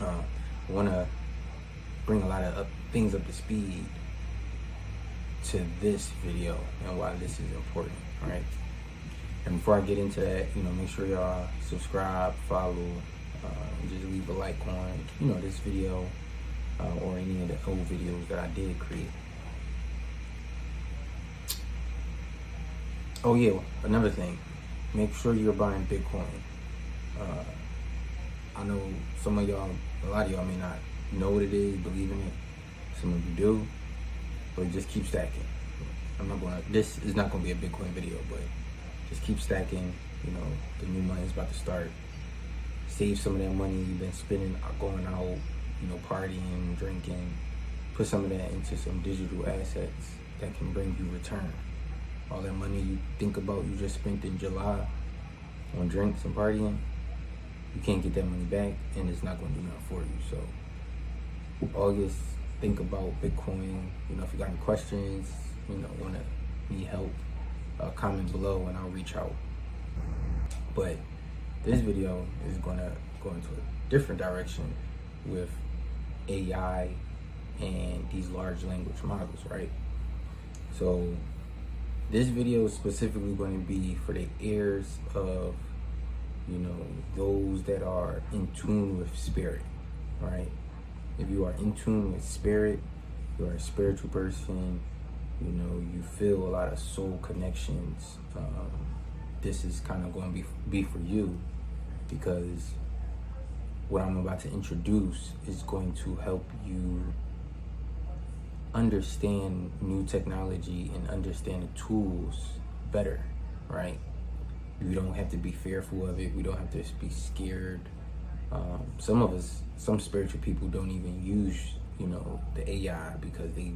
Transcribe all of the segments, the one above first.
I want to bring a lot of things up to speed to this video and why this is important, right? And before I get into that, make sure y'all subscribe, follow, just leave a like on, this video or any of the old videos that I did create. Oh yeah, another thing, make sure you're buying Bitcoin. I know some of y'all, a lot of y'all may not know what it is, believe in it. Some of you do, but just keep stacking. This is not gonna be a Bitcoin video, but just keep stacking. The new money is about to start. Save some of that money you've been spending going out, partying, drinking. Put some of that into some digital assets that can bring you return. All that money you think about you just spent in July on drinks and partying, you can't get that money back, and it's not going to do nothing for you. So August, think about Bitcoin. If you got any questions, need help, comment below and I'll reach out. But this video is going to go into a different direction with AI and these large language models, right? So this video is specifically going to be for the ears of, those that are in tune with spirit, right? If you are in tune with spirit, you are a spiritual person, you feel a lot of soul connections, this is kind of going to be for you, because what I'm about to introduce is going to help you understand new technology and understand the tools better, right? You don't have to be fearful of it. We don't have to be scared. Some spiritual people don't even use, the AI because they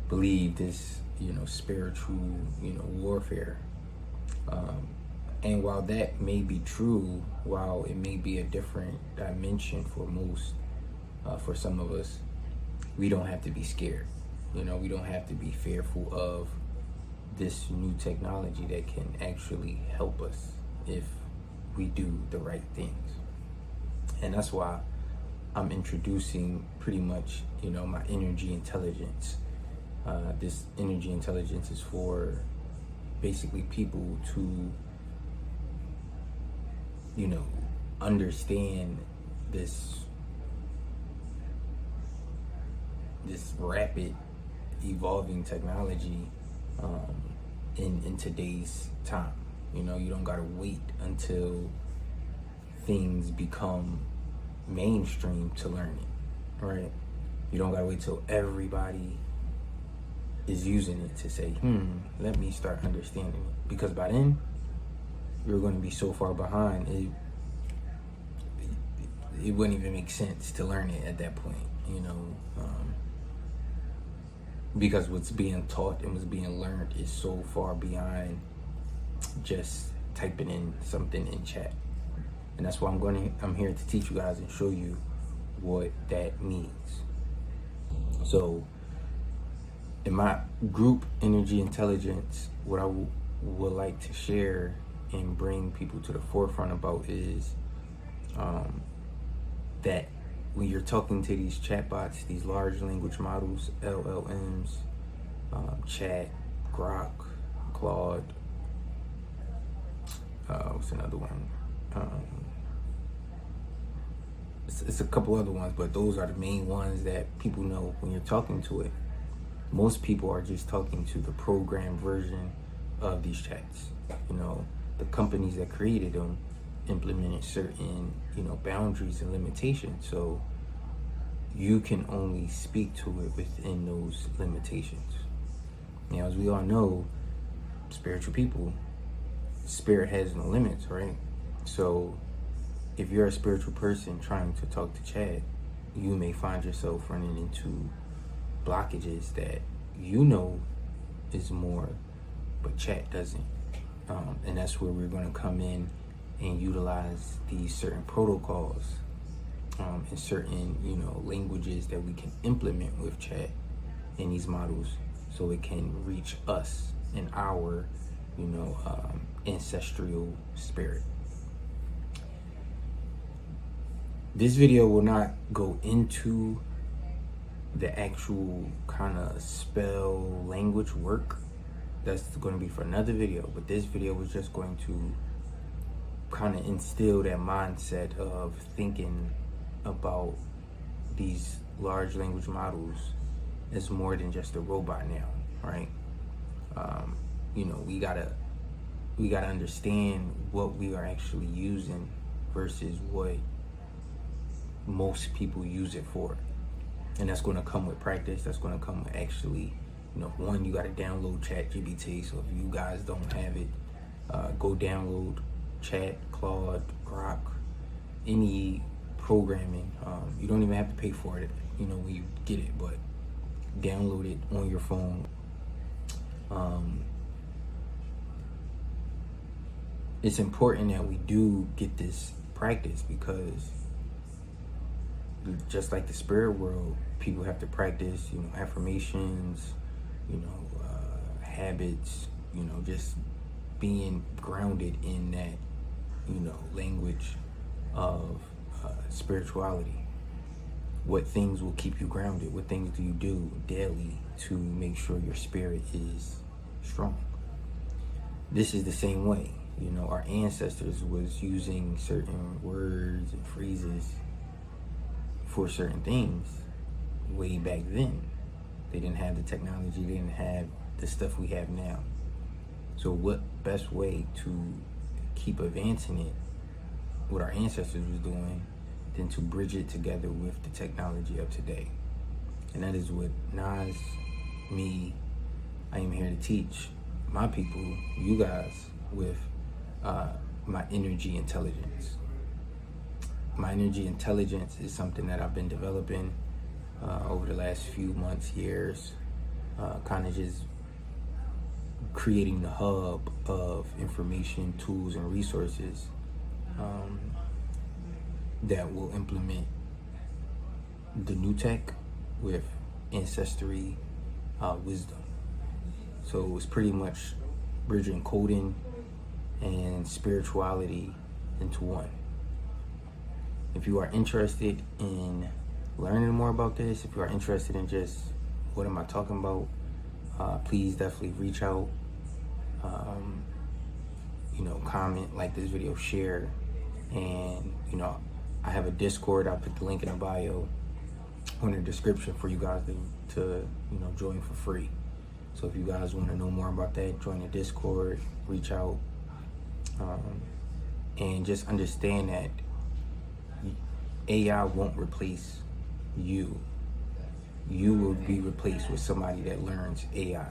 believe this, spiritual, warfare. And while that may be true, while it may be a different dimension for most, for some of us, we don't have to be scared. We don't have to be fearful of this new technology that can actually help us if we do the right things. And that's why I'm introducing pretty much, my InnerG Intelligence. This InnerG Intelligence is for basically people to, understand this rapid evolving technology in today's time. You don't gotta wait until things become mainstream to learn it, right? You don't gotta wait till everybody is using it to say, let me start understanding it. Because by then, you're going to be so far behind, it wouldn't even make sense to learn it at that point, because what's being taught and what's being learned is so far beyond just typing in something in chat. And that's why I'm here to teach you guys and show you what that means. So in my group InnerG Intelligence, what I would like to share and bring people to the forefront about is that when you're talking to these chatbots, these large language models, LLMs, Chat, Grok, Claude, what's another one? It's a couple other ones, but those are the main ones that people know when you're talking to it. Most people are just talking to the programmed version of these chats. The companies that created them implemented certain, boundaries and limitations. So you can only speak to it within those limitations. Now, as we all know, spiritual people, spirit has no limits, right? So if you're a spiritual person trying to talk to chat, you may find yourself running into blockages that is more, but chat doesn't. And that's where we're going to come in and utilize these certain protocols and certain, languages that we can implement with chat in these models so it can reach us in our, ancestral spirit. This video will not go into the actual kind of spell language work. That's going to be for another video, but this video was just going to kind of instill that mindset of thinking about these large language models as more than just a robot now, right? We gotta understand what we are actually using versus what most people use it for. And that's going to come with practice. That's going to come with actually, one, you got to download ChatGPT. So if you guys don't have it, go download Chat, Claude, Grok, any programming. You don't even have to pay for it, when you get it, but download it on your phone. It's important that we do get this practice, because just like the spirit world, people have to practice, affirmations, habits, just being grounded in that, language of spirituality. What things will keep you grounded? What things do you do daily to make sure your spirit is strong? This is the same way. Our ancestors was using certain words and phrases for certain things way back then. They didn't have the technology, they didn't have the stuff we have now. So what best way to keep advancing it, what our ancestors was doing, than to bridge it together with the technology of today? And that is what Nas, me, I am here to teach my people, you guys, with my InnerG Intelligence. My InnerG Intelligence is something that I've been developing over the last few months, years, kind of just creating the hub of information, tools, and resources that will implement the new tech with ancestry wisdom. So it's pretty much bridging coding and spirituality into one. If you are interested in learning more about this, if you are interested in just what am I talking about, please definitely reach out, comment, like this video, share, and I have a Discord. I'll put the link in the bio or in the description for you guys to join for free. So if you guys want to know more about that, join the Discord, reach out, and just understand that AI won't replace you. You will be replaced with somebody that learns AI.